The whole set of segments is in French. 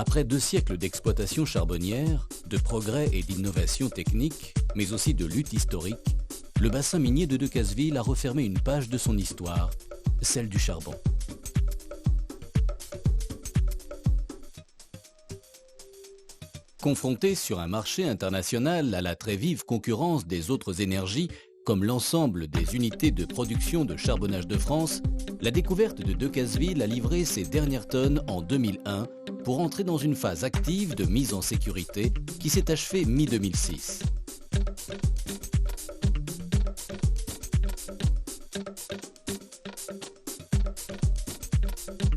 Après 2 siècles d'exploitation charbonnière, de progrès et d'innovation technique, mais aussi de lutte historique, le bassin minier de Decazeville a refermé une page de son histoire, celle du charbon. Confronté sur un marché international à la très vive concurrence des autres énergies, comme l'ensemble des unités de production de charbonnage de France, la découverte de Decazeville a livré ses dernières tonnes en 2001 pour entrer dans une phase active de mise en sécurité qui s'est achevée mi-2006.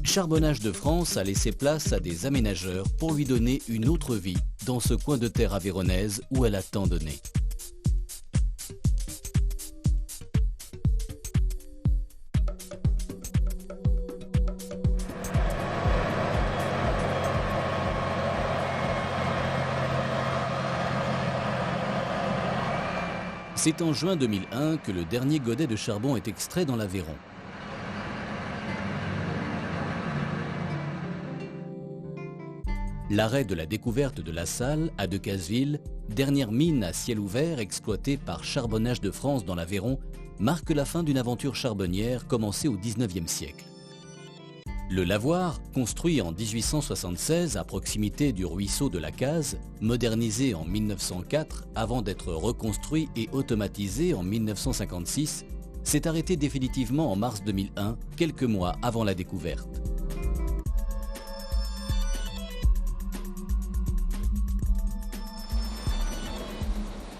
Charbonnage de France a laissé place à des aménageurs pour lui donner une autre vie dans ce coin de terre aveyronnaise où elle a tant donné. C'est en juin 2001 que le dernier godet de charbon est extrait dans l'Aveyron. L'arrêt de la découverte de la salle à Decazeville, dernière mine à ciel ouvert exploitée par Charbonnage de France dans l'Aveyron, marque la fin d'une aventure charbonnière commencée au XIXe siècle. Le lavoir, construit en 1876 à proximité du ruisseau de la Case, modernisé en 1904 avant d'être reconstruit et automatisé en 1956, s'est arrêté définitivement en mars 2001, quelques mois avant la découverte.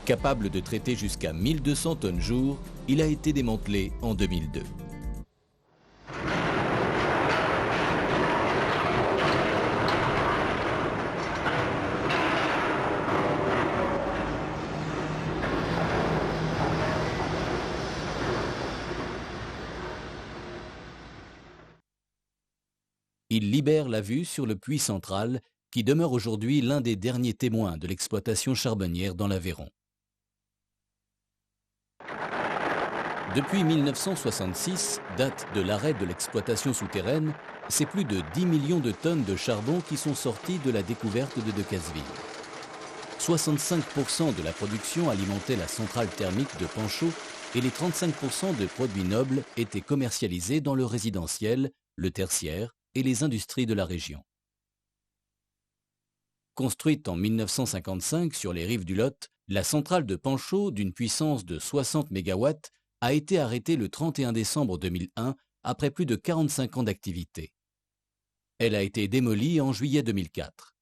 Capable de traiter jusqu'à 1200 tonnes jour, il a été démantelé en 2002. Il libère la vue sur le puits central qui demeure aujourd'hui l'un des derniers témoins de l'exploitation charbonnière dans l'Aveyron. Depuis 1966, date de l'arrêt de l'exploitation souterraine, c'est plus de 10 millions de tonnes de charbon qui sont sorties de la découverte de Decazeville. 65% de la production alimentait la centrale thermique de Panchaud et les 35% de produits nobles étaient commercialisés dans le résidentiel, le tertiaire et les industries de la région. Construite en 1955 sur les rives du Lot, la centrale de Panchaud, d'une puissance de 60 MW, a été arrêtée le 31 décembre 2001 après plus de 45 ans d'activité. Elle a été démolie en juillet 2004.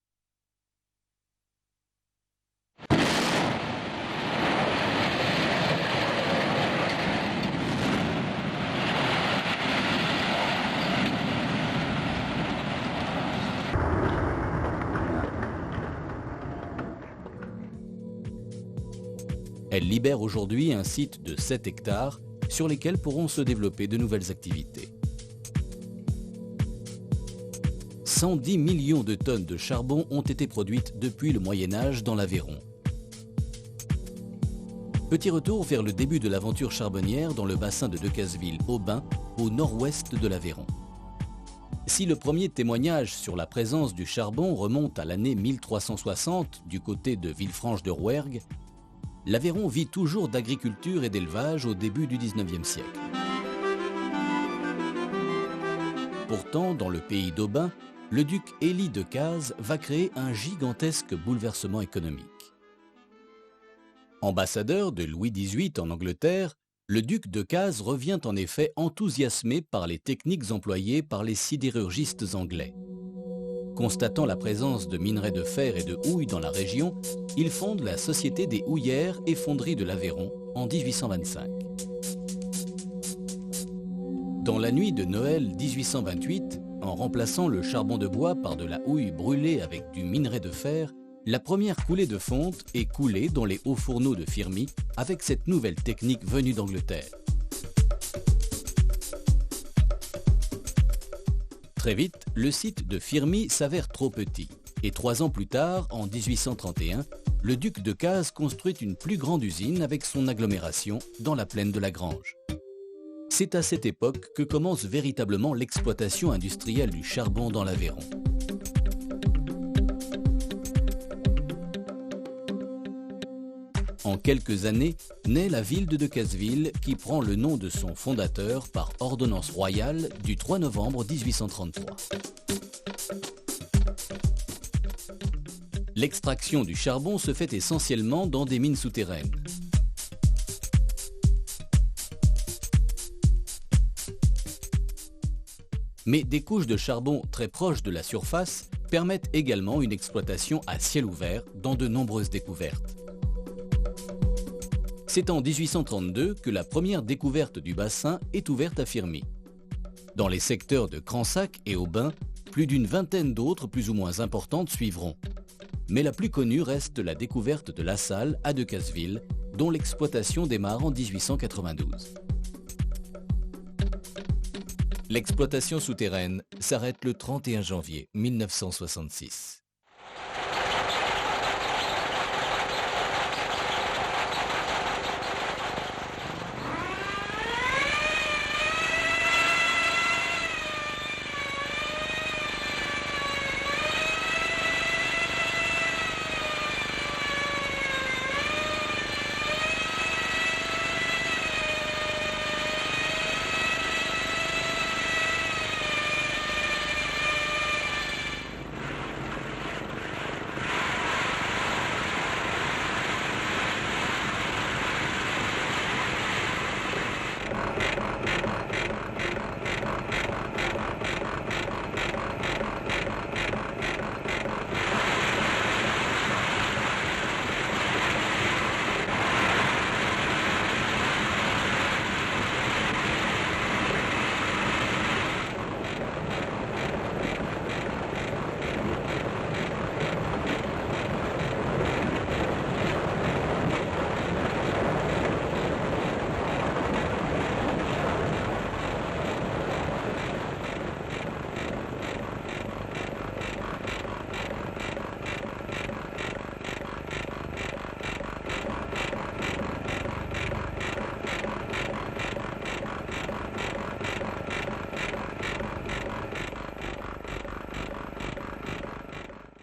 Elle libère aujourd'hui un site de 7 hectares sur lesquels pourront se développer de nouvelles activités. 110 millions de tonnes de charbon ont été produites depuis le Moyen-Âge dans l'Aveyron. Petit retour vers le début de l'aventure charbonnière dans le bassin de Decazeville-Aubin, au nord-ouest de l'Aveyron. Si le premier témoignage sur la présence du charbon remonte à l'année 1360 du côté de Villefranche-de-Rouergue, l'Aveyron vit toujours d'agriculture et d'élevage au début du XIXe siècle. Pourtant, dans le pays d'Aubin, le duc Élie de Cazes va créer un gigantesque bouleversement économique. Ambassadeur de Louis XVIII en Angleterre, le duc de Cazes revient en effet enthousiasmé par les techniques employées par les sidérurgistes anglais. Constatant la présence de minerais de fer et de houille dans la région, il fonde la Société des houillères et fonderies de l'Aveyron en 1825. Dans la nuit de Noël 1828, en remplaçant le charbon de bois par de la houille brûlée avec du minerai de fer, la première coulée de fonte est coulée dans les hauts fourneaux de Firmi avec cette nouvelle technique venue d'Angleterre. Très vite, le site de Firmi s'avère trop petit et 3 ans plus tard, en 1831, le duc de Cazes construit une plus grande usine avec son agglomération dans la plaine de la Grange. C'est à cette époque que commence véritablement l'exploitation industrielle du charbon dans l'Aveyron. En quelques années, naît la ville de Decazeville qui prend le nom de son fondateur par ordonnance royale du 3 novembre 1833. L'extraction du charbon se fait essentiellement dans des mines souterraines. Mais des couches de charbon très proches de la surface permettent également une exploitation à ciel ouvert dans de nombreuses découvertes. C'est en 1832 que la première découverte du bassin est ouverte à Firmi. Dans les secteurs de Cransac et Aubin, plus d'une vingtaine d'autres plus ou moins importantes suivront. Mais la plus connue reste la découverte de La Salle à Decazeville, dont l'exploitation démarre en 1892. L'exploitation souterraine s'arrête le 31 janvier 1966.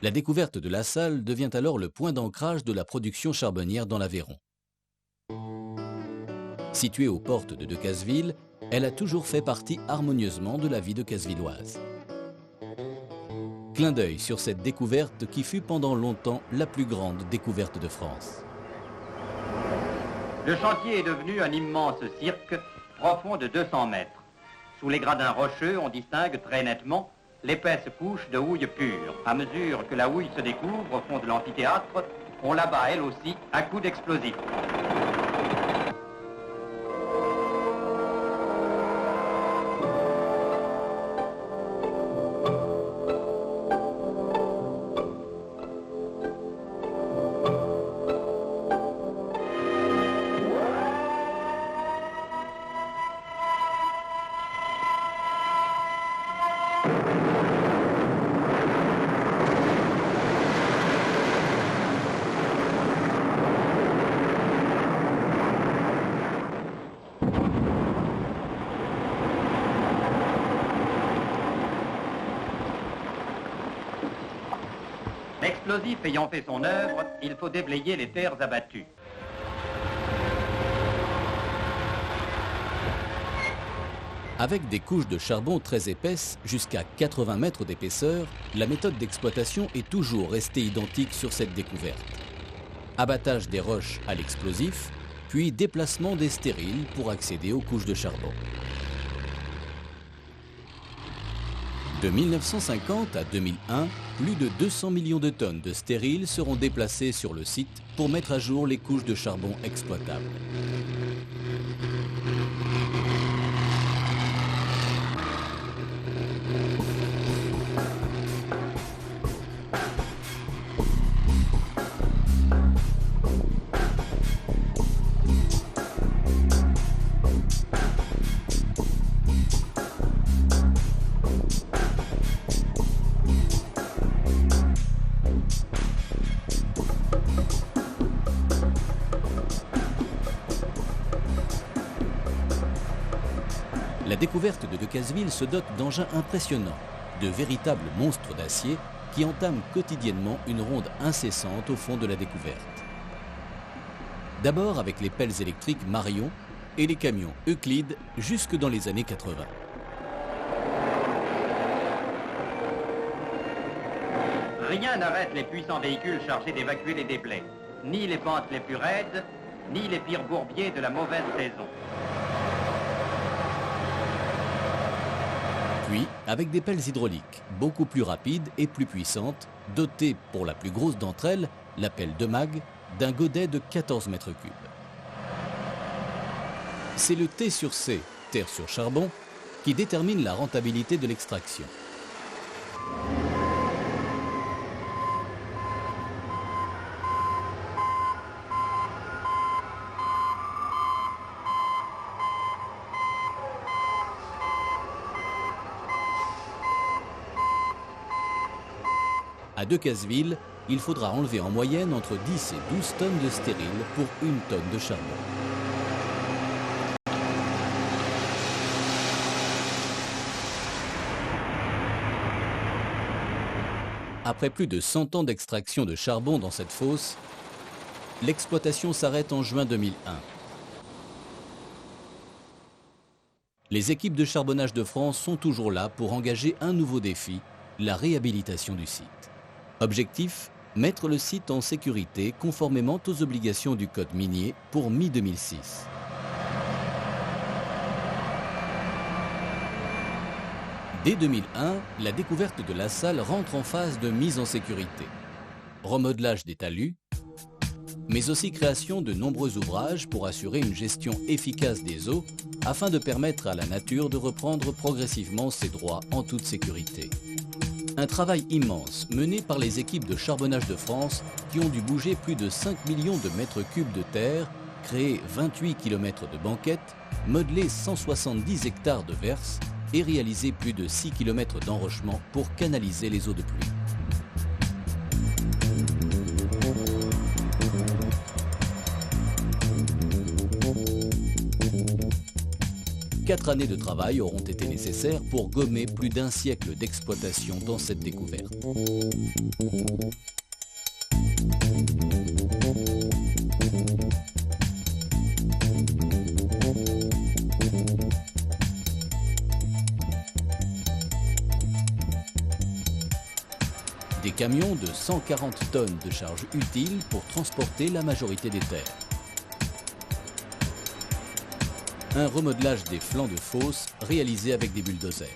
La découverte de La Salle devient alors le point d'ancrage de la production charbonnière dans l'Aveyron. Située aux portes de Decazeville, elle a toujours fait partie harmonieusement de la vie decazvilloise. Clin d'œil sur cette découverte qui fut pendant longtemps la plus grande découverte de France. Le chantier est devenu un immense cirque profond de 200 mètres. Sous les gradins rocheux, on distingue très nettement l'épaisse couche de houille pure. À mesure que la houille se découvre au fond de l'amphithéâtre, on l'abat elle aussi à coups d'explosifs. L'explosif ayant fait son œuvre, il faut déblayer les terres abattues. Avec des couches de charbon très épaisses, jusqu'à 80 mètres d'épaisseur, la méthode d'exploitation est toujours restée identique sur cette découverte. Abattage des roches à l'explosif, puis déplacement des stériles pour accéder aux couches de charbon. De 1950 à 2001, plus de 200 millions de tonnes de stériles seront déplacées sur le site pour mettre à jour les couches de charbon exploitables. La découverte de Decazeville se dote d'engins impressionnants, de véritables monstres d'acier qui entament quotidiennement une ronde incessante au fond de la découverte. D'abord avec les pelles électriques Marion et les camions Euclide jusque dans les années 80. Rien n'arrête les puissants véhicules chargés d'évacuer les déblais, ni les pentes les plus raides, ni les pires bourbiers de la mauvaise saison. Puis, avec des pelles hydrauliques beaucoup plus rapides et plus puissantes, dotées pour la plus grosse d'entre elles, la pelle de mag, d'un godet de 14 mètres cubes. C'est le T sur C, terre sur charbon, qui détermine la rentabilité de l'extraction. À Decazeville, il faudra enlever en moyenne entre 10 et 12 tonnes de stérile pour 1 tonne de charbon. Après plus de 100 ans d'extraction de charbon dans cette fosse, l'exploitation s'arrête en juin 2001. Les équipes de charbonnage de France sont toujours là pour engager un nouveau défi, la réhabilitation du site. Objectif, mettre le site en sécurité conformément aux obligations du code minier pour mi-2006. Dès 2001, la découverte de la salle rentre en phase de mise en sécurité. Remodelage des talus, mais aussi création de nombreux ouvrages pour assurer une gestion efficace des eaux afin de permettre à la nature de reprendre progressivement ses droits en toute sécurité. Un travail immense mené par les équipes de charbonnage de France qui ont dû bouger plus de 5 millions de mètres cubes de terre, créer 28 km de banquettes, modeler 170 hectares de verse et réaliser plus de 6 km d'enrochement pour canaliser les eaux de pluie. Quatre années de travail auront été nécessaires pour gommer plus d'1 siècle d'exploitation dans cette découverte. Des camions de 140 tonnes de charge utile pour transporter la majorité des terres. Un remodelage des flancs de fosse réalisé avec des bulldozers.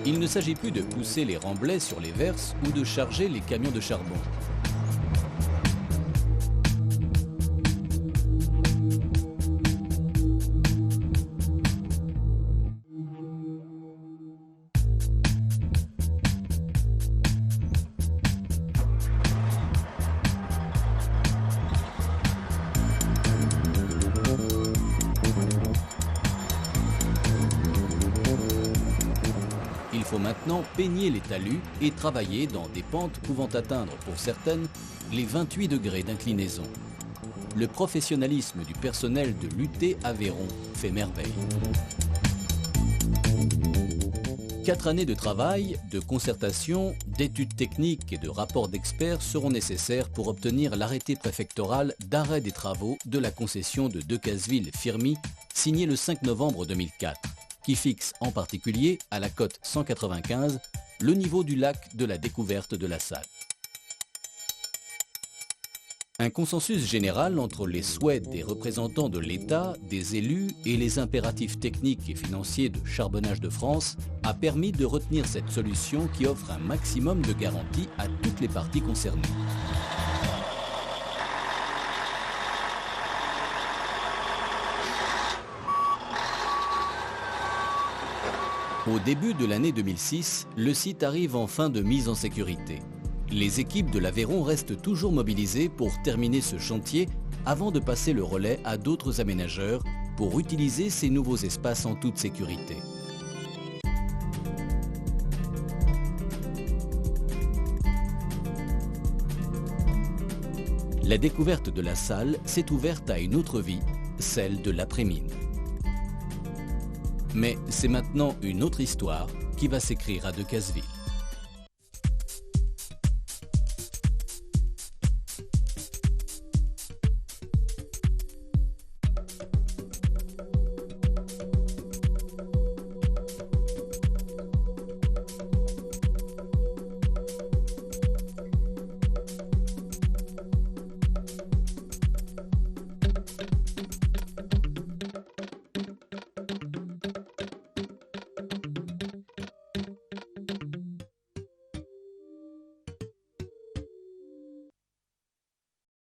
Il ne s'agit plus de pousser les remblais sur les verses ou de charger les camions de charbon. Il faut maintenant peigner les talus et travailler dans des pentes pouvant atteindre, pour certaines, les 28 degrés d'inclinaison. Le professionnalisme du personnel de l'UT Aveyron fait merveille. 4 années de travail, de concertation, d'études techniques et de rapports d'experts seront nécessaires pour obtenir l'arrêté préfectoral d'arrêt des travaux de la concession de Decazeville-Firmy, signé le 5 novembre 2004. Qui fixe en particulier, à la cote 195, le niveau du lac de la découverte de la salle. Un consensus général entre les souhaits des représentants de l'État, des élus et les impératifs techniques et financiers de Charbonnage de France a permis de retenir cette solution qui offre un maximum de garanties à toutes les parties concernées. Au début de l'année 2006, le site arrive en fin de mise en sécurité. Les équipes de l'Aveyron restent toujours mobilisées pour terminer ce chantier avant de passer le relais à d'autres aménageurs pour utiliser ces nouveaux espaces en toute sécurité. La découverte de la salle s'est ouverte à une autre vie, celle de l'après-mine. Mais c'est maintenant une autre histoire qui va s'écrire à Decazeville.